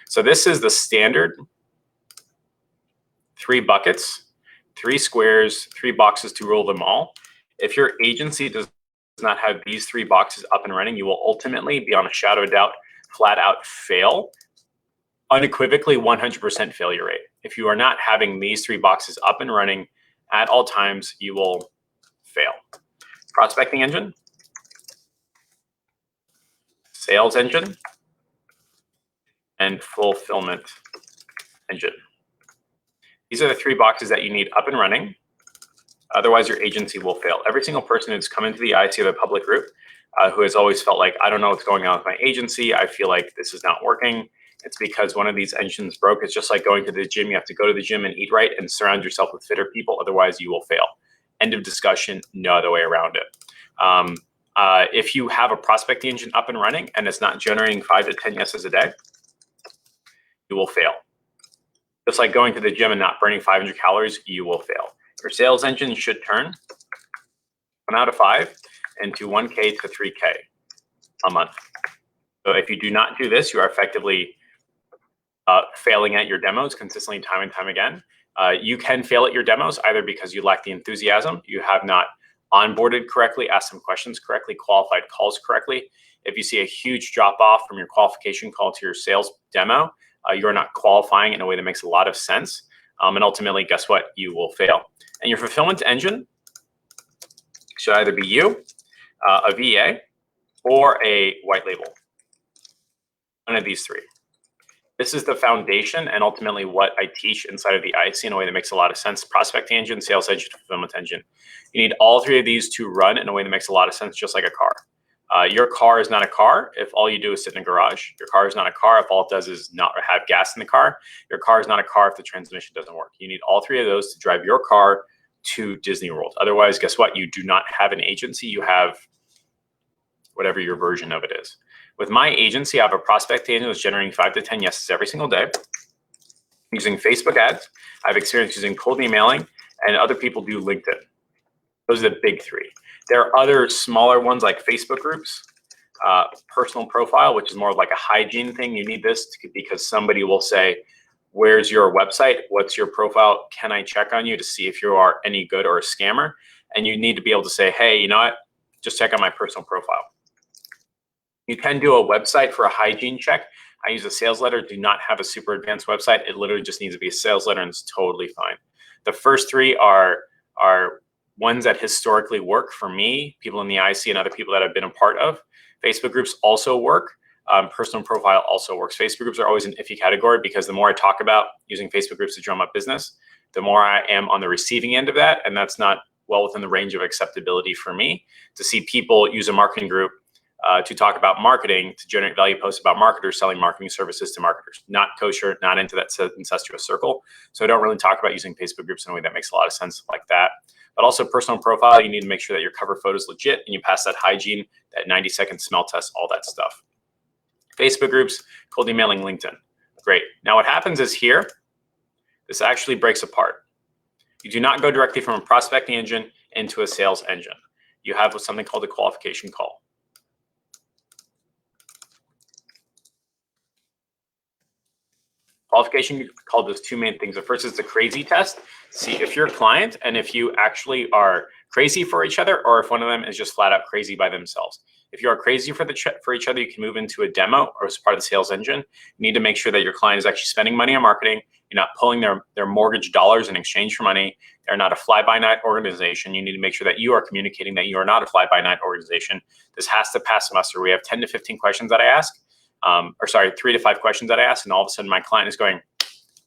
So this is the standard 3 buckets, 3 squares, 3 boxes to rule them all. If your agency does not have these 3 boxes up and running, you will ultimately, beyond a shadow of doubt, flat out fail. Unequivocally 100% failure rate. If you are not having these 3 boxes up and running at all times, you will fail. Prospecting engine, sales engine, and fulfillment engine. These are the 3 boxes that you need up and running. Otherwise, your agency will fail. Every single person who's come into the IC of a public group who has always felt like, I don't know what's going on with my agency, I feel like this is not working, it's because one of these engines broke. It's just like going to the gym. You have to go to the gym and eat right and surround yourself with fitter people. Otherwise, you will fail. End of discussion. No other way around it. If you have a prospecting engine up and running and it's not generating 5 to 10 yeses a day, you will fail. Just like going to the gym and not burning 500 calories, you will fail. Your sales engine should turn 1 out of 5 into 1K to 3K a month. So if you do not do this, you are effectively failing at your demos consistently time and time again. You can fail at your demos either because you lack the enthusiasm, you have not onboarded correctly, asked some questions correctly, qualified calls correctly. If you see a huge drop off from your qualification call to your sales demo, you're not qualifying in a way that makes a lot of sense. And ultimately, guess what? You will fail. And your fulfillment engine should either be you, a VA, or a white label. One of these 3. This is the foundation and ultimately what I teach inside of the IC in a way that makes a lot of sense. Prospecting engine, sales engine, fulfillment engine. You need all 3 of these to run in a way that makes a lot of sense, just like a car. Your car is not a car if all you do is sit in a garage. Your car is not a car if all it does is not have gas in the car. Your car is not a car if the transmission doesn't work. You need all 3 of those to drive your car to Disney World. Otherwise, guess what? You do not have an agency. You have whatever your version of it is. With my agency, I have a prospect agent that's generating 5 to 10 yeses every single day. Using Facebook ads, I have experience using cold emailing, and other people do LinkedIn. Those are the big 3. There are other smaller ones like Facebook groups, personal profile, which is more of like a hygiene thing. You need this because somebody will say, where's your website? What's your profile? Can I check on you to see if you are any good or a scammer? And you need to be able to say, hey, you know what? Just check out my personal profile. You can do a website for a hygiene check. I use a sales letter, do not have a super advanced website. It literally just needs to be a sales letter and it's totally fine. The first 3 are ones that historically work for me, people in the IC and other people that I've been a part of. Facebook groups also work. Personal profile also works. Facebook groups are always an iffy category because the more I talk about using Facebook groups to drum up business, the more I am on the receiving end of that. And that's not well within the range of acceptability for me to see people use a marketing group to talk about marketing, to generate value posts about marketers selling marketing services to marketers. Not kosher, not into that incestuous circle. So I don't really talk about using Facebook groups in a way that makes a lot of sense like that. But also personal profile, you need to make sure that your cover photo is legit and you pass that hygiene, that 90-second smell test, all that stuff. Facebook groups, cold emailing, LinkedIn. Great. Now what happens is here, this actually breaks apart. You do not go directly from a prospecting engine into a sales engine. You have something called a qualification call. Qualification call does 2 main things. The first is the crazy test. See if you're a client and if you actually are crazy for each other or if one of them is just flat out crazy by themselves. If you are crazy for each other, you can move into a demo or as part of the sales engine. You need to make sure that your client is actually spending money on marketing. You're not pulling their mortgage dollars in exchange for money. They're not a fly-by-night organization. You need to make sure that you are communicating that you are not a fly-by-night organization. This has to pass muster. We have 10 to 15 questions that I ask. 3 to 5 questions that I ask, and all of a sudden my client is going,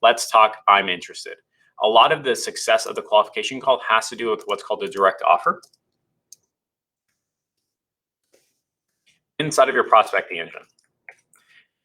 let's talk, I'm interested. A lot of the success of the qualification call has to do with what's called a direct offer inside of your prospecting engine.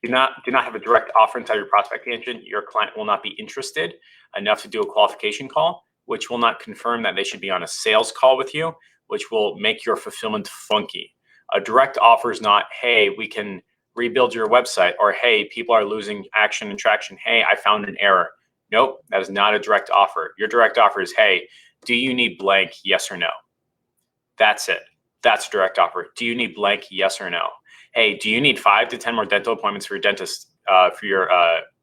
Do not have a direct offer inside your prospecting engine. Your client will not be interested enough to do a qualification call, which will not confirm that they should be on a sales call with you, which will make your fulfillment funky. A direct offer is not, hey, we can rebuild your website, or hey, people are losing action and traction. Hey, I found an error. Nope, that is not a direct offer. Your direct offer is, hey, do you need blank, yes or no? That's it. That's a direct offer. Do you need blank, yes or no? Hey, do you need 5 to 10 more dental appointments for your dentist for your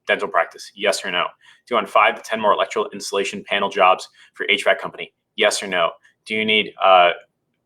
dental practice? Yes or no? Do you want 5 to 10 more electrical installation panel jobs for your HVAC company? Yes or no? Do you need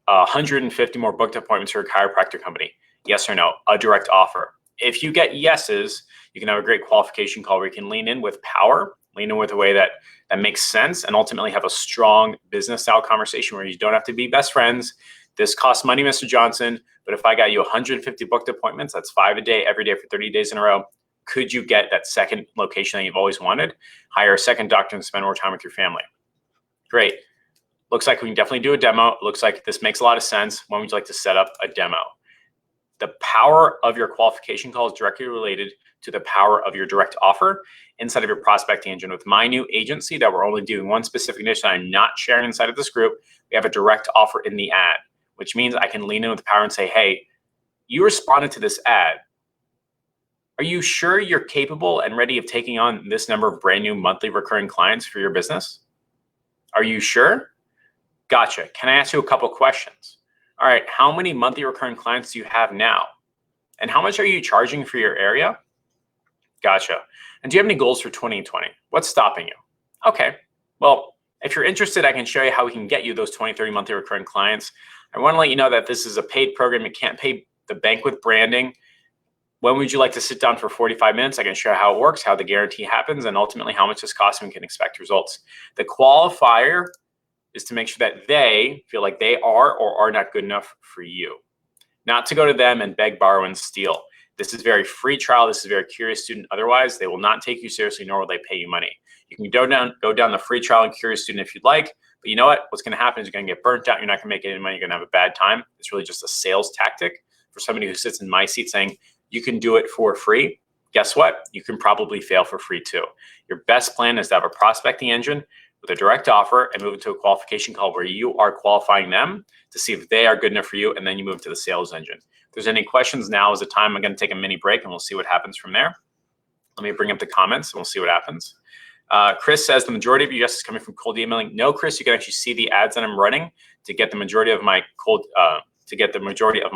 150 more booked appointments for a chiropractor company? Yes or no? A direct offer. If you get yeses, you can have a great qualification call where you can lean in with power, lean in with a way that makes sense, and ultimately have a strong business style conversation where you don't have to be best friends. This costs money, Mr. Johnson, but if I got you 150 booked appointments, that's 5 a day, every day for 30 days in a row. Could you get that second location that you've always wanted? Hire a second doctor and spend more time with your family. Great. Looks like we can definitely do a demo. It looks like this makes a lot of sense. When would you like to set up a demo? The power of your qualification call is directly related to the power of your direct offer inside of your prospecting engine. With my new agency that we're only doing one specific niche that I'm not sharing inside of this group, we have a direct offer in the ad, which means I can lean in with the power and say, hey, you responded to this ad. Are you sure you're capable and ready of taking on this number of brand new monthly recurring clients for your business? Are you sure? Gotcha. Can I ask you a couple questions? All right, how many monthly recurring clients do you have now? And how much are you charging for your area? Gotcha. And do you have any goals for 2020? What's stopping you? Okay, well, if you're interested, I can show you how we can get you those 20, 30 monthly recurring clients. I want to let you know that this is a paid program. You can't pay the bank with branding. When would you like to sit down for 45 minutes? I can show you how it works, how the guarantee happens, and ultimately how much this costs and we can expect results. The qualifier is to make sure that they feel like they are or are not good enough for you. Not to go to them and beg, borrow, and steal. This is very free trial. This is a very curious student. Otherwise, they will not take you seriously, nor will they pay you money. You can go down the free trial and curious student if you'd like, but you know what? What's going to happen is you're going to get burnt out. You're not going to make any money. You're going to have a bad time. It's really just a sales tactic for somebody who sits in my seat saying, you can do it for free. Guess what? You can probably fail for free too. Your best plan is to have a prospecting engine with a direct offer and move into a qualification call where you are qualifying them to see if they are good enough for you, and then you move to the sales engine. If there's any questions, now is the time. I'm going to take a mini break and we'll see what happens from there. Let me bring up the comments and we'll see what happens. Chris says the majority of your yeses is coming from cold emailing. No, Chris, you can actually see the ads that I'm running to get the majority of my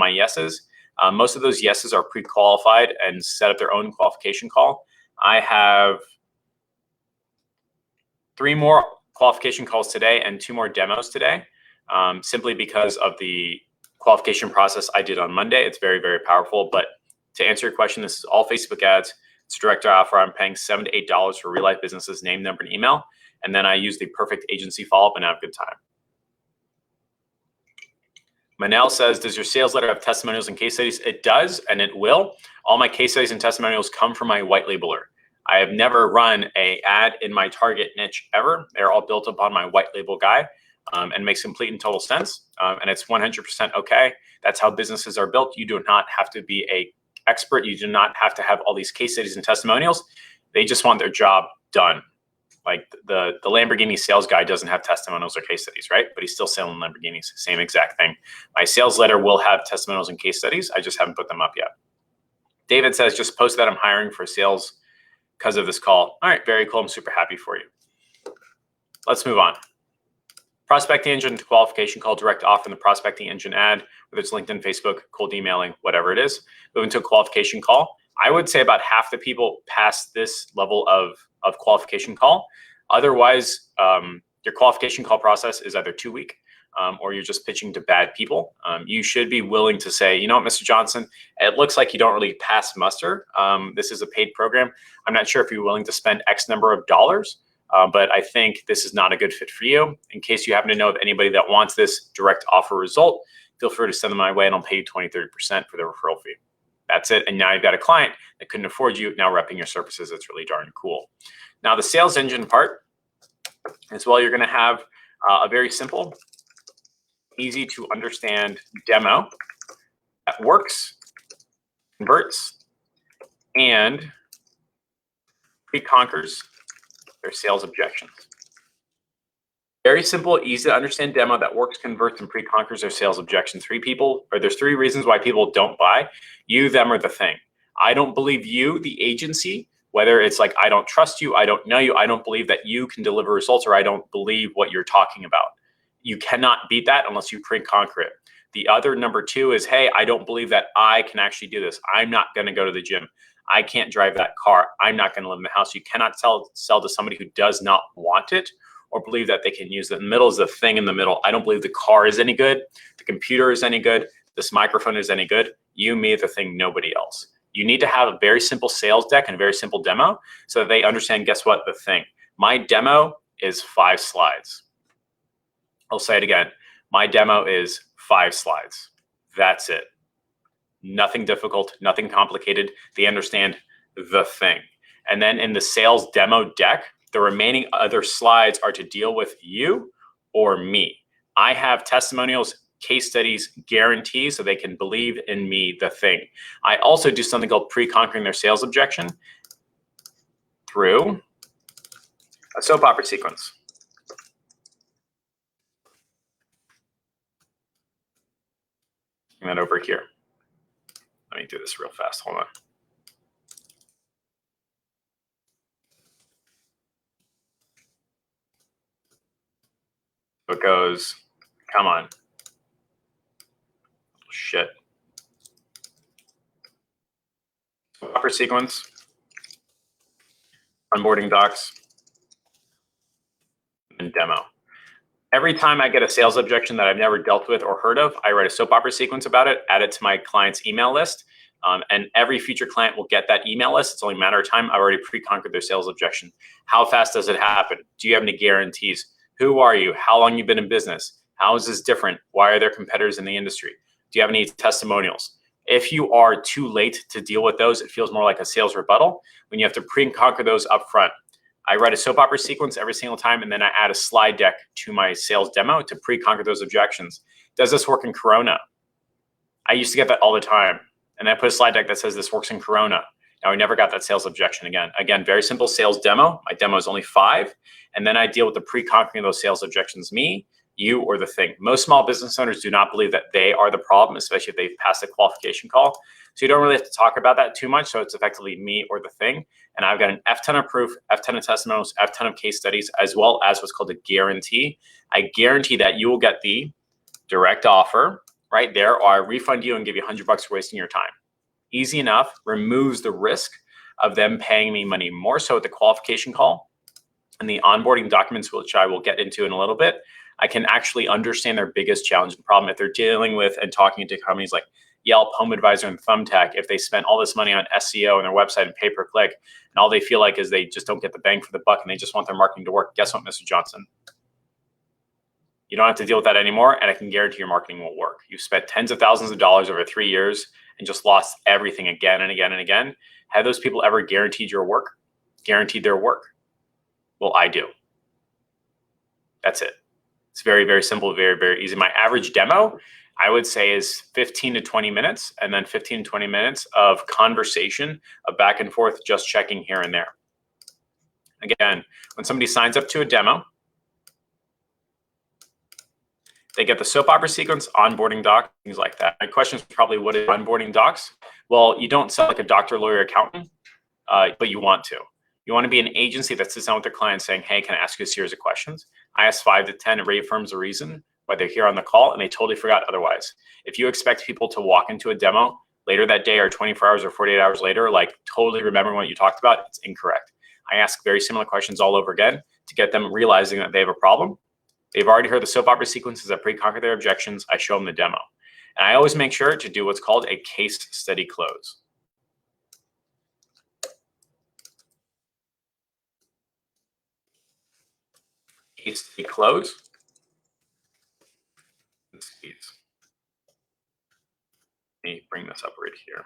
yeses. Most of those yeses are pre-qualified and set up their own qualification call. I have 3 more qualification calls today and 2 more demos today, simply because of the qualification process I did on Monday. It's very, very powerful. But to answer your question, this is all Facebook ads. It's a direct offer. I'm paying $7 to $8 for real life businesses, name, number, and email. And then I use the perfect agency follow-up and have a good time. Manel says, does your sales letter have testimonials and case studies? It does, and it will. All my case studies and testimonials come from my white labeler. I have never run an ad in my target niche ever. They're all built upon my white label guy, and makes complete and total sense. And it's 100% okay. That's how businesses are built. You do not have to be an expert. You do not have to have all these case studies and testimonials. They just want their job done. Like the Lamborghini sales guy doesn't have testimonials or case studies, right? But he's still selling Lamborghinis. Same exact thing. My sales letter will have testimonials and case studies. I just haven't put them up yet. David says, just post that I'm hiring for sales because of this call. All right, very cool. I'm super happy for you. Let's move on. Prospecting engine to qualification call, direct offer in the prospecting engine ad, whether it's LinkedIn, Facebook, cold emailing, whatever it is. Moving to a qualification call. I would say about half the people pass this level of qualification call. Otherwise, your qualification call process is either too weak or you're just pitching to bad people. You should be willing to say, you know what, Mr. Johnson, it looks like you don't really pass muster. This is a paid program. I'm not sure if you're willing to spend X number of dollars, but I think this is not a good fit for you. In case you happen to know of anybody that wants this direct offer result, feel free to send them my way and I'll pay you 20, 30% for the referral fee. That's it. And now you've got a client that couldn't afford you, now repping your services. It's really darn cool. Now the sales engine part as well, you're going to have a very simple, easy to understand demo that works, converts, and pre-conquers their sales objections. Very simple, easy to understand demo that works, converts, and pre-conquers their sales objections. There's 3 reasons why people don't buy. You, them, or the thing. I don't believe you, the agency, whether it's like, I don't trust you, I don't know you, I don't believe that you can deliver results, or I don't believe what you're talking about. You cannot beat that unless you pre-conquer it. The other number 2 is, hey, I don't believe that I can actually do this. I'm not going to go to the gym. I can't drive that car. I'm not going to live in the house. You cannot sell to somebody who does not want it or believe that they can use it. The middle is the thing in the middle. I don't believe the car is any good. The computer is any good. This microphone is any good. You, me, the thing, nobody else. You need to have a very simple sales deck and a very simple demo so that they understand, guess what, the thing. My demo is 5 slides. I'll say it again. My demo is 5 slides. That's it. Nothing difficult, nothing complicated. They understand the thing. And then in the sales demo deck, the remaining other slides are to deal with you or me. I have testimonials, case studies, guarantees so they can believe in me, the thing. I also do something called pre-conquering their sales objection through a soap opera sequence. Bring that over here. Let me do this real fast. Hold on. So it goes, come on. Shit. Upper sequence, onboarding docs, and demo. Every time I get a sales objection that I've never dealt with or heard of, I write a soap opera sequence about it, add it to my client's email list, and every future client will get that email list. It's only a matter of time. I've already pre-conquered their sales objection. How fast does it happen? Do you have any guarantees? Who are you? How long you've been in business? How is this different? Why are there competitors in the industry? Do you have any testimonials? If you are too late to deal with those, it feels more like a sales rebuttal when you have to pre-conquer those up front. I write a soap opera sequence every single time, and then I add a slide deck to my sales demo to pre-conquer those objections. Does this work in Corona? I used to get that all the time. And I put a slide deck that says this works in Corona. Now, I never got that sales objection again. Again, very simple sales demo. My demo is only 5. And then I deal with the pre-conquering those sales objections, me, you, or the thing. Most small business owners do not believe that they are the problem, especially if they've passed a qualification call. So you don't really have to talk about that too much. So it's effectively me or the thing. And I've got an F-ton of proof, F-ton of testimonials, F-ton of case studies, as well as what's called a guarantee. I guarantee that you will get the direct offer right there, or I refund you and give you $100 for wasting your time. Easy enough, removes the risk of them paying me money. More so at the qualification call and the onboarding documents, which I will get into in a little bit. I can actually understand their biggest challenge and problem if they're dealing with and talking to companies like Yelp, Home Advisor, and Thumbtack. If they spent all this money on SEO and their website and pay-per-click, and all they feel like is they just don't get the bang for the buck and they just want their marketing to work, guess what, Mr. Johnson? You don't have to deal with that anymore, and I can guarantee your marketing will work. You've spent tens of thousands of dollars over 3 years and just lost everything again and again and again. Have those people ever guaranteed your work? Guaranteed their work? Well, I do. That's it. It's very, very simple, very, very easy. My average demo, I would say, is 15 to 20 minutes, and then 15 to 20 minutes of conversation, of back and forth, just checking here and there. Again, when somebody signs up to a demo, they get the soap opera sequence, onboarding doc, things like that. My question is probably, what is onboarding docs? Well, you don't sell like a doctor, lawyer, accountant, but you want to. You want to be an agency that sits down with their clients saying, hey, can I ask you a series of questions? I ask 5 to 10, it reaffirms a reason why they're here on the call, and they totally forgot otherwise. If you expect people to walk into a demo later that day or 24 hours or 48 hours later, like totally remember what you talked about, it's incorrect. I ask very similar questions all over again to get them realizing that they have a problem. They've already heard the soap opera sequences that pre-conquer their objections. I show them the demo. And I always make sure to do what's called a case study close. Case study close. Let me bring this up right here.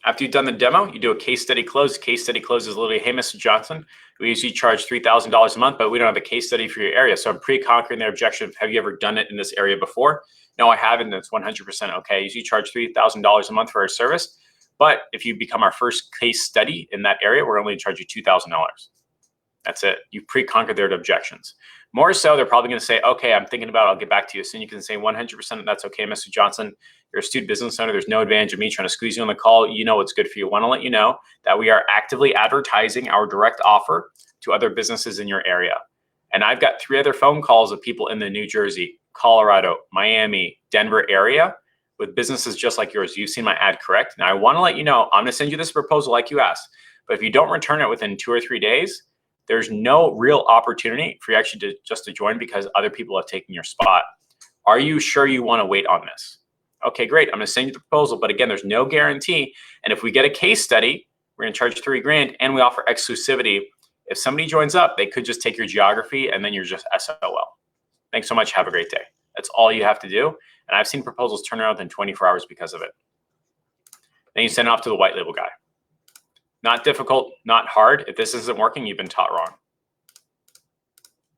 After you've done the demo, you do a case study close. Case study close is literally, hey, Mr. Johnson, we usually charge $3,000 a month, but we don't have a case study for your area. So I'm pre-conquering their objection. Have you ever done it in this area before? No, I haven't. It's 100% okay. I usually charge $3,000 a month for our service. But if you become our first case study in that area, we're only charge you $2,000. That's it. You've pre-conquered their objections. More so, they're probably going to say, okay, I'm thinking about it. I'll get back to you soon. You can say 100% that's okay, Mr. Johnson. You're a astute business owner. There's no advantage of me trying to squeeze you on the call. You know what's good for you. I want to let you know that we are actively advertising our direct offer to other businesses in your area. And I've got 3 other phone calls of people in the New Jersey Colorado, Miami, Denver area with businesses just like yours. You've seen my ad, correct? Now I want to let you know, I'm going to send you this proposal like you asked, but if you don't return it within 2 or 3 days, there's no real opportunity for you actually just to join because other people have taken your spot. Are you sure you want to wait on this? Okay, great. I'm going to send you the proposal, but again, there's no guarantee. And if we get a case study, we're going to charge $3 grand and we offer exclusivity. If somebody joins up, they could just take your geography and then you're just SOL. Thanks so much. Have a great day. That's all you have to do. And I've seen proposals turn around within 24 hours because of it. Then you send it off to the white label guy. Not difficult, not hard. If this isn't working, you've been taught wrong.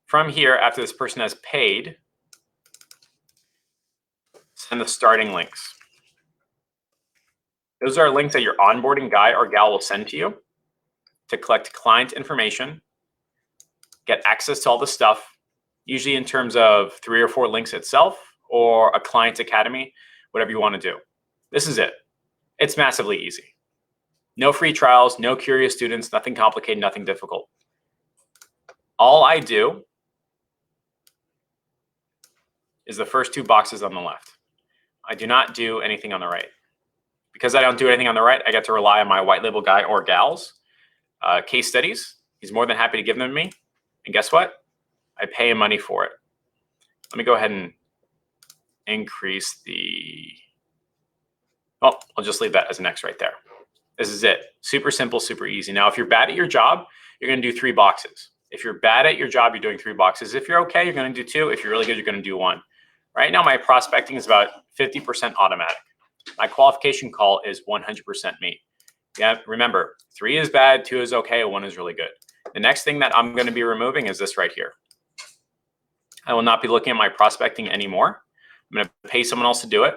From here, after this person has paid, send the starting links. Those are links that your onboarding guy or gal will send to you to collect client information, get access to all the stuff, usually in terms of 3 or 4 links itself or a client academy, whatever you want to do. This is it. It's massively easy. No free trials, no curious students, nothing complicated, nothing difficult. All I do is the first 2 boxes on the left. I do not do anything on the right. Because I don't do anything on the right, I get to rely on my white label guy or gal's case studies. He's more than happy to give them to me. And guess what? I pay him money for it. Let me go ahead and increase the, oh, I'll just leave that as an X right there. This is it. Super simple, super easy. Now, if you're bad at your job, you're going to do 3 boxes. If you're bad at your job, you're doing 3 boxes. If you're okay, you're going to do 2. If you're really good, you're going to do 1. Right now, my prospecting is about 50% automatic. My qualification call is 100% me. Yeah, remember, 3 is bad, 2 is okay, 1 is really good. The next thing that I'm going to be removing is this right here. I will not be looking at my prospecting anymore. I'm going to pay someone else to do it.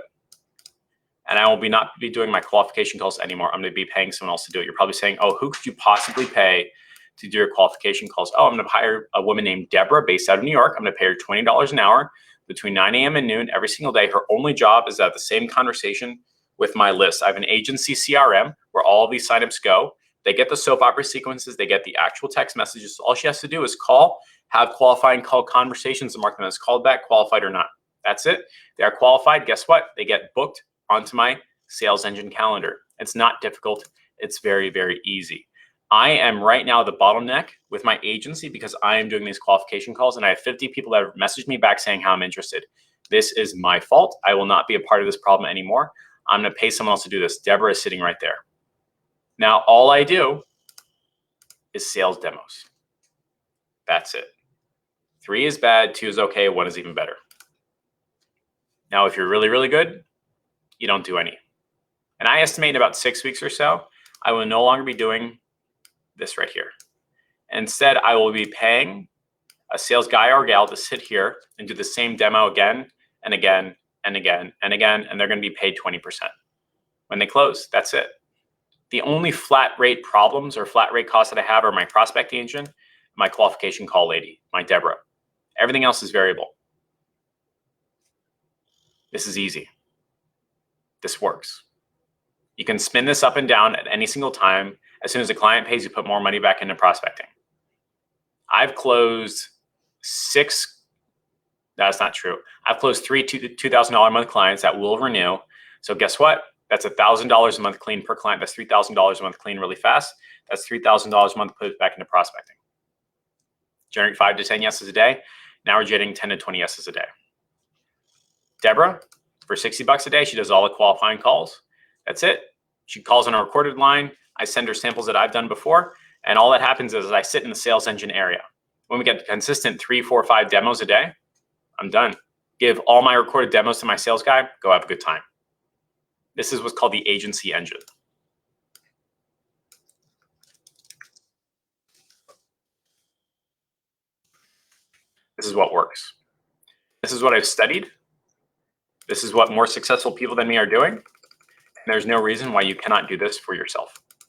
And I will not be doing my qualification calls anymore. I'm going to be paying someone else to do it. You're probably saying, oh, who could you possibly pay to do your qualification calls? Oh, I'm going to hire a woman named Deborah based out of New York. I'm going to pay her $20 an hour between 9 a.m. and noon every single day. Her only job is to have the same conversation with my list. I have an agency CRM where all of these signups go. They get the soap opera sequences. They get the actual text messages. All she has to do is call, have qualifying call conversations and mark them as called back, qualified or not. That's it. They are qualified. Guess what? They get booked onto my sales engine calendar. It's not difficult. It's very, very easy. I am right now the bottleneck with my agency because I am doing these qualification calls and I have 50 people that have messaged me back saying how I'm interested. This is my fault. I will not be a part of this problem anymore. I'm going to pay someone else to do this. Deborah is sitting right there. Now, all I do is sales demos. That's it. 3 is bad, 2 is okay, 1 is even better. Now, if you're really, really good, you don't do any. And I estimate in about 6 weeks or so, I will no longer be doing this right here. Instead, I will be paying a sales guy or gal to sit here and do the same demo again and again and again and again, and they're going to be paid 20%. When they close, that's it. The only flat rate problems or flat rate costs that I have are my prospecting engine, my qualification call lady, my Deborah. Everything else is variable. This is easy. This works. You can spin this up and down at any single time. As soon as the client pays, you put more money back into prospecting. I've closed 6, that's not true. I've closed 3 $2,000 a month clients that will renew. So guess what? That's $1,000 a month clean per client. That's $3,000 a month clean really fast. That's $3,000 a month put back into prospecting. Generate 5 to 10 yeses a day. Now we're getting 10 to 20 yeses a day. Deborah, for $60 a day, she does all the qualifying calls. That's it. She calls on a recorded line. I send her samples that I've done before. And all that happens is I sit in the sales engine area. When we get consistent 3, 4, 5 demos a day, I'm done. Give all my recorded demos to my sales guy, go have a good time. This is what's called the agency engine. This is what works. This is what I've studied. This is what more successful people than me are doing. And there's no reason why you cannot do this for yourself.